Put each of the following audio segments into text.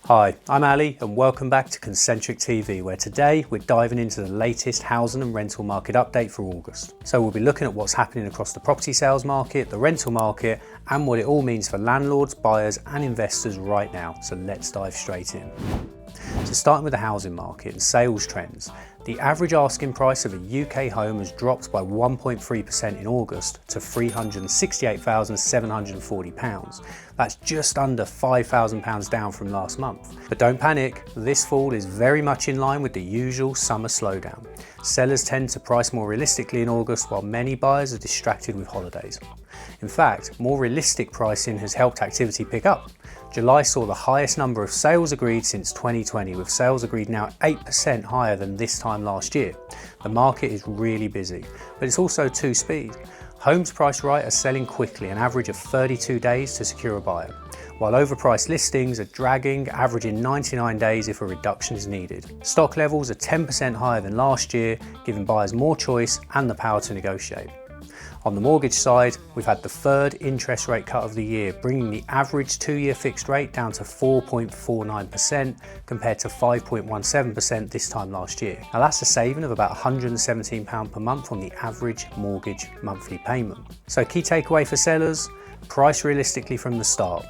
Hi, I'm Ali and welcome back to Concentric TV, where today we're diving into the latest housing and rental market update for August. So we'll be looking at what's happening across the property sales market, the rental market, and what it all means for landlords, buyers and investors right now. So let's dive straight in. So starting with the housing market and sales trends, the average asking price of a UK home has dropped by 1.3% in August to £368,740. That's just under £5,000 down from last month. But don't panic, this fall is very much in line with the usual summer slowdown. Sellers tend to price more realistically in August, while many buyers are distracted with holidays. In fact, more realistic pricing has helped activity pick up. July saw the highest number of sales agreed since 2020, with sales agreed now 8% higher than this time last year. The market is really busy, but it's also two speed. Homes priced right are selling quickly, an average of 32 days to secure a buyer, while overpriced listings are dragging, averaging 99 days if a reduction is needed. Stock levels are 10% higher than last year, giving buyers more choice and the power to negotiate. On the mortgage side, we've had the third interest rate cut of the year, bringing the average 2-year fixed rate down to 4.49% compared to 5.17% this time last year. Now that's a saving of about £117 per month on the average mortgage monthly payment. So key takeaway for sellers, price realistically from the start.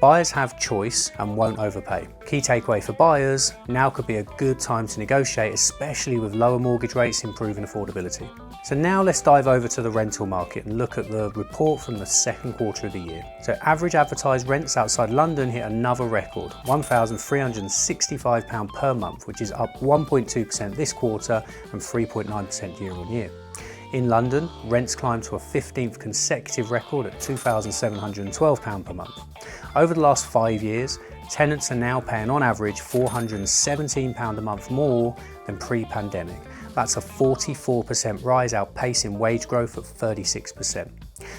Buyers have choice and won't overpay. Key takeaway for buyers, now could be a good time to negotiate, especially with lower mortgage rates improving affordability. So now let's dive over to the rental market and look at the report from the second quarter of the year. So average advertised rents outside London hit another record, £1,365 per month, which is up 1.2% this quarter and 3.9% year on year. In London, rents climbed to a 15th consecutive record at £2,712 per month. Over the last 5 years, tenants are now paying on average £417 a month more than pre-pandemic. That's a 44% rise, outpacing wage growth of 36%.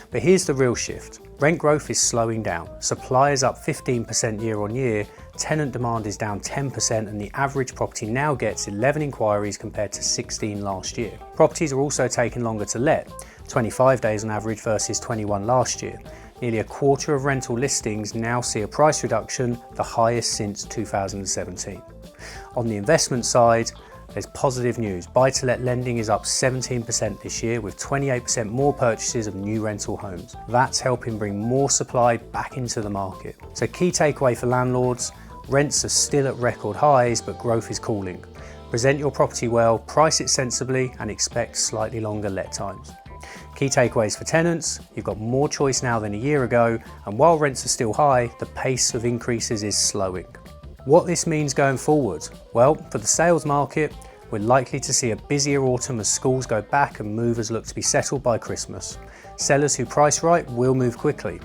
But here's the real shift. Rent growth is slowing down. Supply is up 15% year on year, tenant demand is down 10%, and the average property now gets 11 inquiries compared to 16 last year. Properties are also taking longer to let, 25 days on average versus 21 last year. Nearly a quarter of rental listings now see a price reduction, the highest since 2017. On the investment side, there's positive news. Buy-to-let lending is up 17% this year, with 28% more purchases of new rental homes. That's helping bring more supply back into the market. So key takeaway for landlords, rents are still at record highs, but growth is cooling. Present your property well, price it sensibly, and expect slightly longer let times. Key takeaways for tenants, you've got more choice now than a year ago, and while rents are still high, the pace of increases is slowing. What this means going forward? Well, for the sales market, we're likely to see a busier autumn as schools go back and movers look to be settled by Christmas. Sellers who price right will move quickly.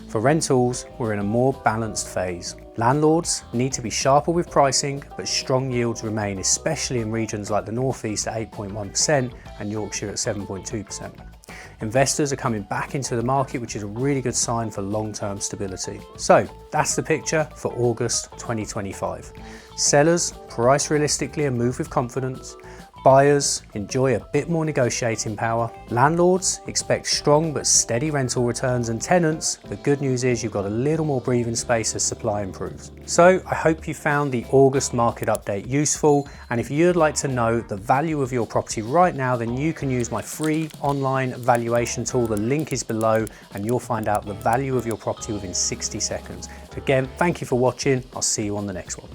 For rentals, we're in a more balanced phase. Landlords need to be sharper with pricing, but strong yields remain, especially in regions like the North East at 8.1% and Yorkshire at 7.2%. Investors are coming back into the market, which is a really good sign for long-term stability. So that's the picture for August 2025. Sellers price realistically and move with confidence. Buyers enjoy a bit more negotiating power. Landlords expect strong but steady rental returns, and tenants, the good news is you've got a little more breathing space as supply improves. So I hope you found the August market update useful, and if you'd like to know the value of your property right now, then you can use my free online valuation tool. The link is below and you'll find out the value of your property within 60 seconds. So again, thank you for watching. I'll see you on the next one.